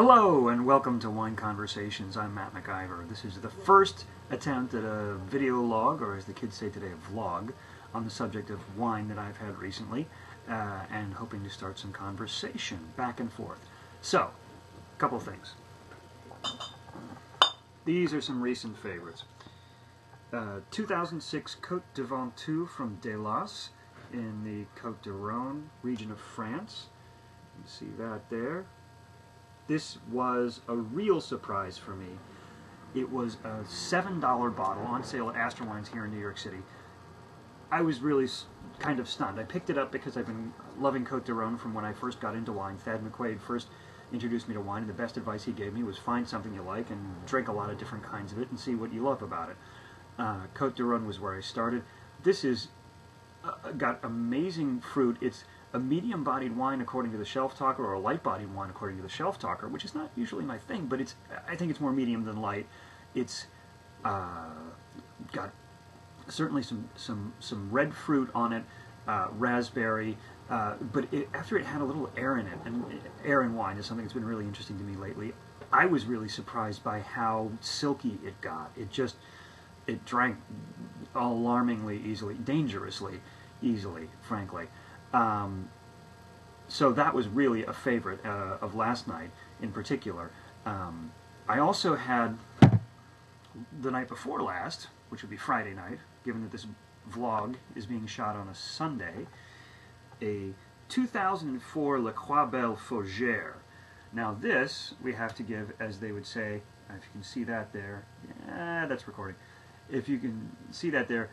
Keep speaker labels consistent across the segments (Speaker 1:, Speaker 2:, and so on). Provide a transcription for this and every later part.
Speaker 1: Hello and welcome to Wine Conversations. I'm Matt McIver. This is the first attempt at a video log, or as the kids say today, a vlog, on the subject of wine that I've had recently, and hoping to start some conversation back and forth. So, a couple of things. These are some recent favorites. 2006 Côte de Ventoux from Delas in the Côte de Rhône region of France. You see that there. This was a real surprise for me. It was a $7 bottle on sale at Astor Wines here in New York City. I was really kind of stunned. I picked it up because I've been loving Côte de Rhône from when I first got into wine. Thad McQuaid first introduced me to wine, and the best advice he gave me was find something you like and drink a lot of different kinds of it and see what you love about it. Côte de Rhône was where I started. This is got amazing fruit. It's a medium-bodied wine according to the shelf talker, or a light-bodied wine according to the shelf talker, which is not usually my thing, but I think it's more medium than light. It's got certainly some red fruit on it, raspberry, but after it had a little air in it, and air in wine is something that's been really interesting to me lately. I was really surprised by how silky it got. It drank alarmingly easily, dangerously easily, frankly. So that was really a favorite of last night in particular. I also had the night before last, which would be Friday night, given that this vlog is being shot on a Sunday, a 2004 Le Croix Belle Fougère. Now this, we have to give, as they would say, if you can see that there, yeah, that's recording. If you can see that there,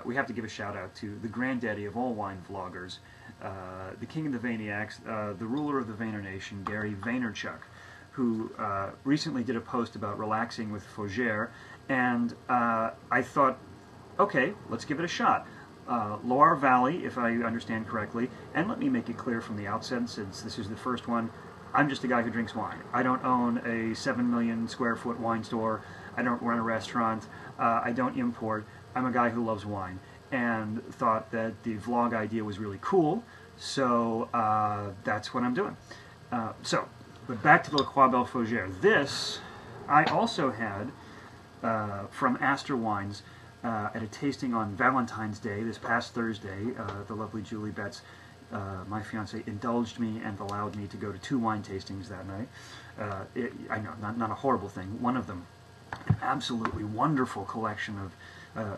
Speaker 1: we have to give a shout out to the granddaddy of all wine vloggers, the king of the Vayniacs, the ruler of the Vayner Nation, Gary Vaynerchuck, who recently did a post about relaxing with Fougère, and I thought, okay, let's give it a shot. Loire Valley, if I understand correctly, and let me make it clear from the outset, since this is the first one, I'm just a guy who drinks wine. I don't own a 7 million square foot wine store. I don't run a restaurant. I don't import. I'm a guy who loves wine, and thought that the vlog idea was really cool, so that's what I'm doing. But back to the Le Croix Belle Fougère. This I also had from Astor Wines at a tasting on Valentine's Day this past Thursday. The lovely Julie Betts, my fiance, indulged me and allowed me to go to 2 wine tastings that night. I know, not a horrible thing. One of them, an absolutely wonderful collection of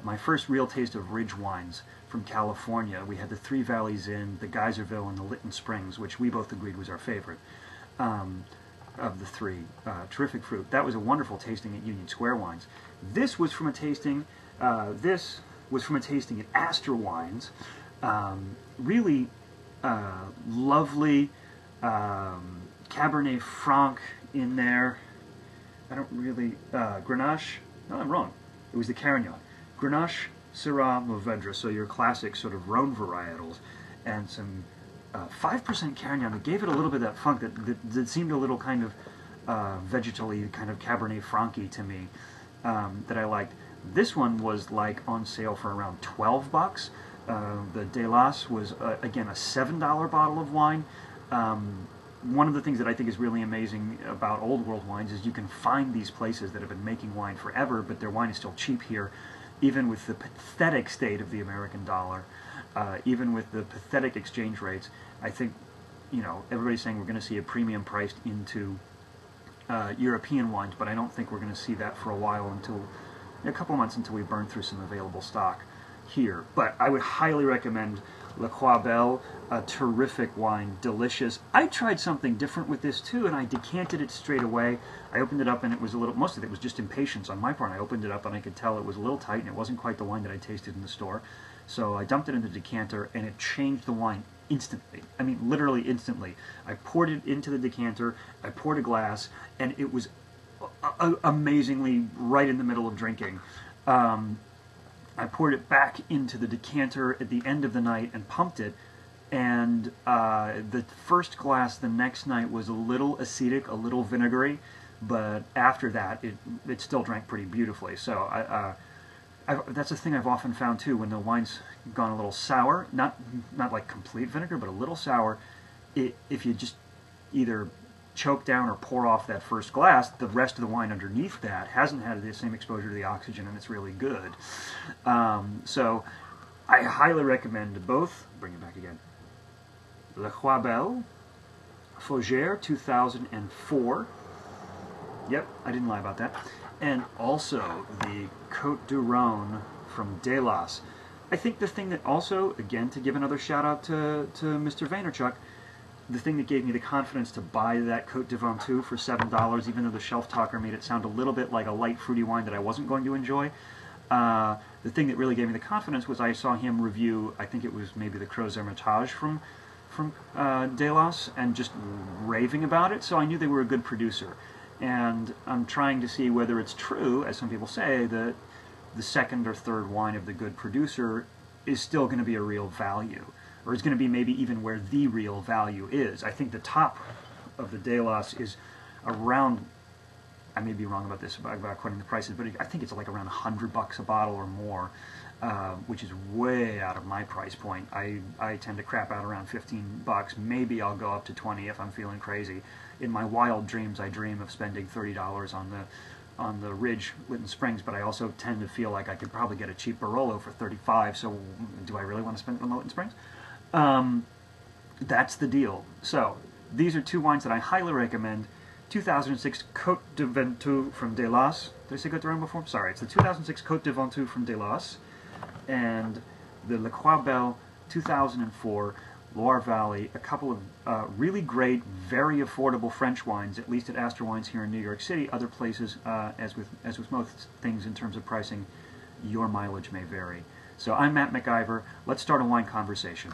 Speaker 1: my first real taste of ridge wines from California. We had the Three Valleys Inn, the Geyserville, and the Lytton Springs, which we both agreed was our favorite of the 3. Terrific fruit. That was a wonderful tasting at Union Square Wines. This was from a tasting. This was from a tasting at Astor Wines. Really lovely Cabernet Franc in there. I don't really Grenache. No, I'm wrong. It was the Carignan. Grenache, Syrah, Mourvedre, so your classic sort of Rhone varietals, and some 5% Carignan that gave it a little bit of that funk that seemed a little kind of vegetal-y, kind of Cabernet Franc-y to me, that I liked. This one was like on sale for around 12 bucks. The Delas was, again, a $7 bottle of wine. One of the things that I think is really amazing about old world wines is you can find these places that have been making wine forever, but their wine is still cheap here, even with the pathetic state of the American dollar, even with the pathetic exchange rates. I think, you know, everybody's saying we're going to see a premium priced into European wines, but I don't think we're going to see that for a while, until a couple months, until we burn through some available stock here. But I would highly recommend Le Croix Belle, a terrific wine, delicious. I tried something different with this too, and I decanted it straight away. I opened it up and it was a little, most of it was just impatience on my part. I opened it up and I could tell it was a little tight and it wasn't quite the wine that I tasted in the store. So I dumped it in the decanter and it changed the wine instantly. I mean, literally instantly. I poured it into the decanter, I poured a glass, and it was amazingly right in the middle of drinking. I poured it back into the decanter at the end of the night and pumped it, and the first glass the next night was a little acetic, a little vinegary, but after that it still drank pretty beautifully. So that's a thing I've often found too, when the wine's gone a little sour, not like complete vinegar, but a little sour, if you just either choke down or pour off that first glass, the rest of the wine underneath that hasn't had the same exposure to the oxygen, and it's really good. So I highly recommend both. Bring it back again. Le Croix Belle, Fougère 2004. Yep, I didn't lie about that. And also the Côte du Rhône from Delas. I think the thing that also, again, to give another shout out to Mr. Vaynerchuck, the thing that gave me the confidence to buy that Côte du Ventoux for $7, even though the shelf talker made it sound a little bit like a light fruity wine that I wasn't going to enjoy, the thing that really gave me the confidence was I saw him review, I think it was maybe the Creux Hermitage from Delas, and just raving about it, so I knew they were a good producer. And I'm trying to see whether it's true, as some people say, that the second or third wine of the good producer is still going to be a real value, or is going to be maybe even where the real value is. I think the top of the Delas is around, I may be wrong about this, about quoting the prices, but I think it's like around $100 a bottle or more, which is way out of my price point. I tend to crap out around $15. Maybe I'll go up to 20 if I'm feeling crazy. In my wild dreams, I dream of spending $30 on the Ridge Lytton Springs, but I also tend to feel like I could probably get a cheap Barolo for $35, so do I really want to spend it on the Lytton Springs? That's the deal. So, these are two wines that I highly recommend. 2006 Côte du Ventoux from Delas. Did I say Côte du Rhône before? Sorry, it's the 2006 Côte du Ventoux from Delas, and the Le Croix Belle 2004 Loire Valley, a couple of really great, very affordable French wines, at least at Astor Wines here in New York City. Other places, as with most things in terms of pricing, your mileage may vary. So I'm Matt McIver. Let's start a wine conversation.